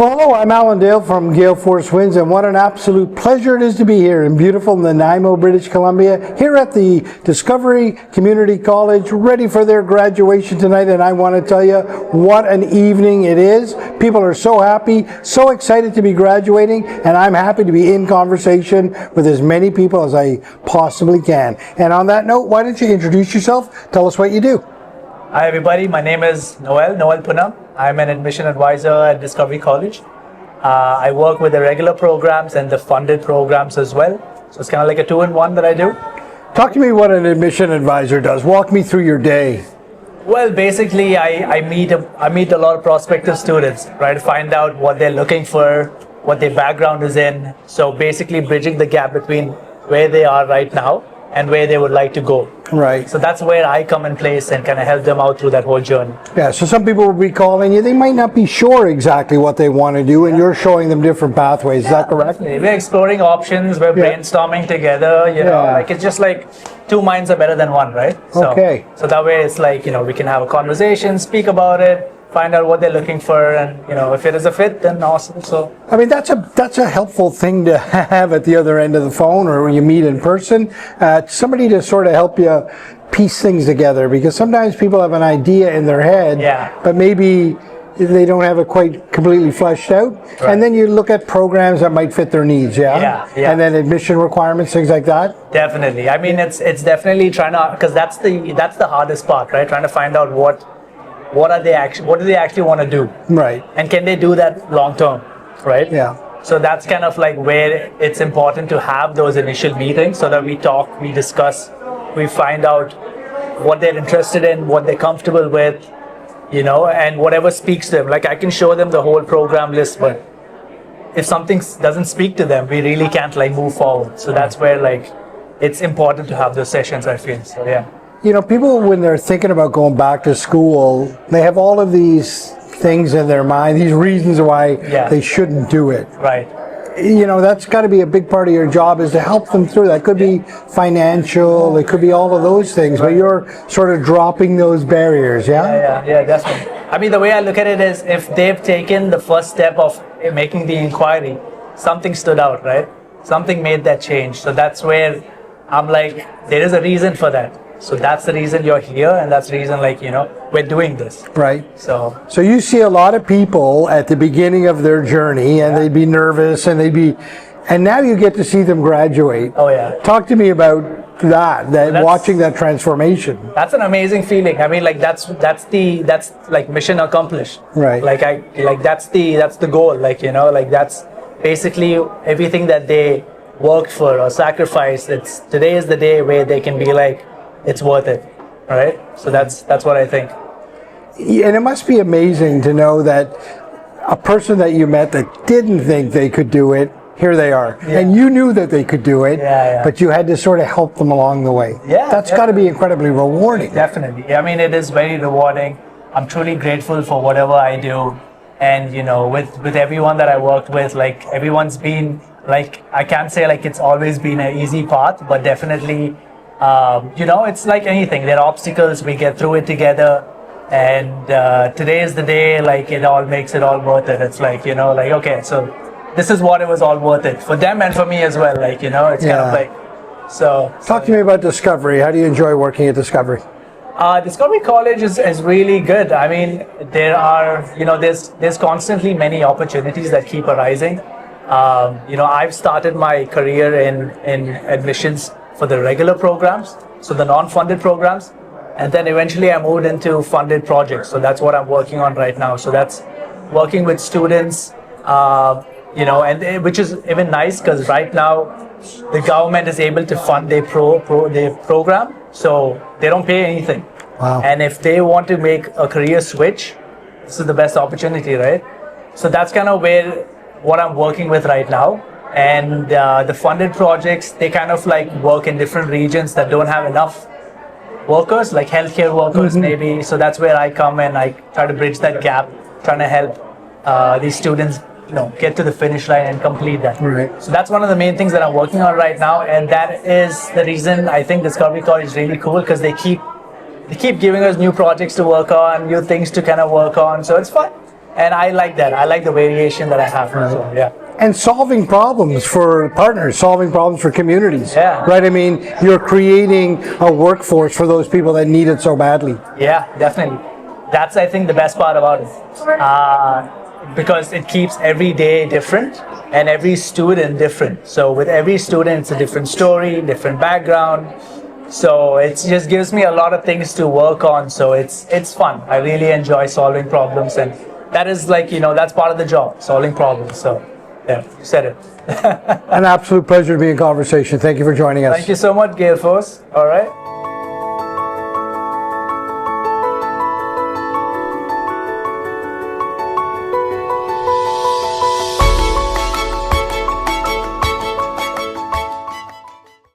Well, hello, I'm Allan Dale from Gale Force Winds, and what an absolute pleasure it is to be here in beautiful Nanaimo, British Columbia, here at the Discovery Community College, ready for their graduation tonight. And I want to tell you what an evening it is. People are so happy, so excited to be graduating, and I'm happy to be in conversation with as many people as I possibly can. And on that note, why don't you introduce yourself? Tell us what you do. Hi everybody, my name is Noel Punam. I'm an admission advisor at Discovery College. I work with the regular programs and the funded programs as well. So it's kind of like a two-in-one that I do. Talk to me what an admission advisor does. Walk me through your day. Well, basically I meet a lot of prospective students, right? To find out what they're looking for, what their background is in. So basically bridging the gap between where they are right now and where they would like to go. Right. So that's where I come in place and kind of help them out through that whole journey. Yeah, so some people will be calling you, they might not be sure exactly what they want to do, and you're showing them different pathways. Is that correct? Definitely. We're exploring options, we're brainstorming together, you know, like it's just like two minds are better than one, right? So, okay. So that way it's like, you know, we can have a conversation, speak about it, find out what they're looking for, and you know, if it is a fit, then awesome. So I mean, that's a helpful thing to have at the other end of the phone, or when you meet in person, somebody to sort of help you piece things together, because sometimes people have an idea in their head, but maybe they don't have it quite completely fleshed out, and then you look at programs that might fit their needs, and then admission requirements, things like that. Definitely. I mean, it's definitely trying to, because that's the hardest part, right? Trying to find out what do they actually want to do, right? And can they do that long term, right? Yeah. So that's kind of like where it's important to have those initial meetings, so that we talk, we discuss, we find out what they're interested in, what they're comfortable with, you know, and whatever speaks to them. Like I can show them the whole program list, but if something doesn't speak to them, we really can't like move forward. So that's where like it's important to have those sessions, I feel. So yeah. You know, people, when they're thinking about going back to school, they have all of these things in their mind, these reasons why they shouldn't do it. Right. You know, that's got to be a big part of your job, is to help them through that. It could be financial, it could be all of those things, but you're sort of dropping those barriers, Yeah, definitely. I mean, the way I look at it is, if they've taken the first step of making the inquiry, something stood out, right? Something made that change. So that's where I'm like, there is a reason for that. So that's the reason you're here, and that's the reason, like, you know, we're doing this. Right. So you see a lot of people at the beginning of their journey, and they'd be nervous, and and now you get to see them graduate. Oh yeah. Talk to me about that watching that transformation. That's an amazing feeling. I mean, like that's like mission accomplished. Right. Like that's the goal. Like, you know, like that's basically everything that they worked for or sacrificed. Today is the day where they can be like, it's worth it, right? So that's what I think. And it must be amazing to know that a person that you met that didn't think they could do it, here they are. And you knew that they could do it, but you had to sort of help them along the way. That's got to be incredibly rewarding. Definitely. I mean, it is very rewarding. I'm truly grateful for whatever I do. And, you know, with everyone that I worked with, like, everyone's been, like, I can't say like it's always been an easy path, but definitely, you know, it's like anything. There are obstacles, we get through it together, and today is the day, like, it all makes it all worth it. It's like, you know, like, okay, so this is what it was all worth it for them and for me as well. Like, you know, it's kind of like, so. Talk to me about Discovery. How do you enjoy working at Discovery? Discovery College is really good. I mean, there are, you know, there's constantly many opportunities that keep arising. You know, I've started my career in admissions for the regular programs, so the non-funded programs, and then eventually I moved into funded projects. So that's what I'm working on right now. So that's working with students, you know, and which is even nice, because right now the government is able to fund their program, so they don't pay anything. Wow. And if they want to make a career switch, this is the best opportunity, right? So that's kind of what I'm working with right now. And the funded projects, they kind of like work in different regions that don't have enough workers, like healthcare workers maybe. So that's where I come and I try to bridge that gap, trying to help these students, you know, get to the finish line and complete that. Right. So that's one of the main things that I'm working on right now, and that is the reason I think Discovery College is really cool, because they keep giving us new projects to work on, new things to kind of work on. So it's fun. and I like that. I like the variation that I have. So, yeah. And solving problems for partners, solving problems for communities. Yeah. Right? I mean, you're creating a workforce for those people that need it so badly. Yeah, definitely. That's, I think, the best part about it. Because it keeps every day different and every student different. So with every student, it's a different story, different background. So it just gives me a lot of things to work on. So it's fun. I really enjoy solving problems, and that is like, that's part of the job, solving problems. So yeah, you said it. An absolute pleasure to be in conversation. Thank you for joining us. Thank you so much, Gale Force. All right.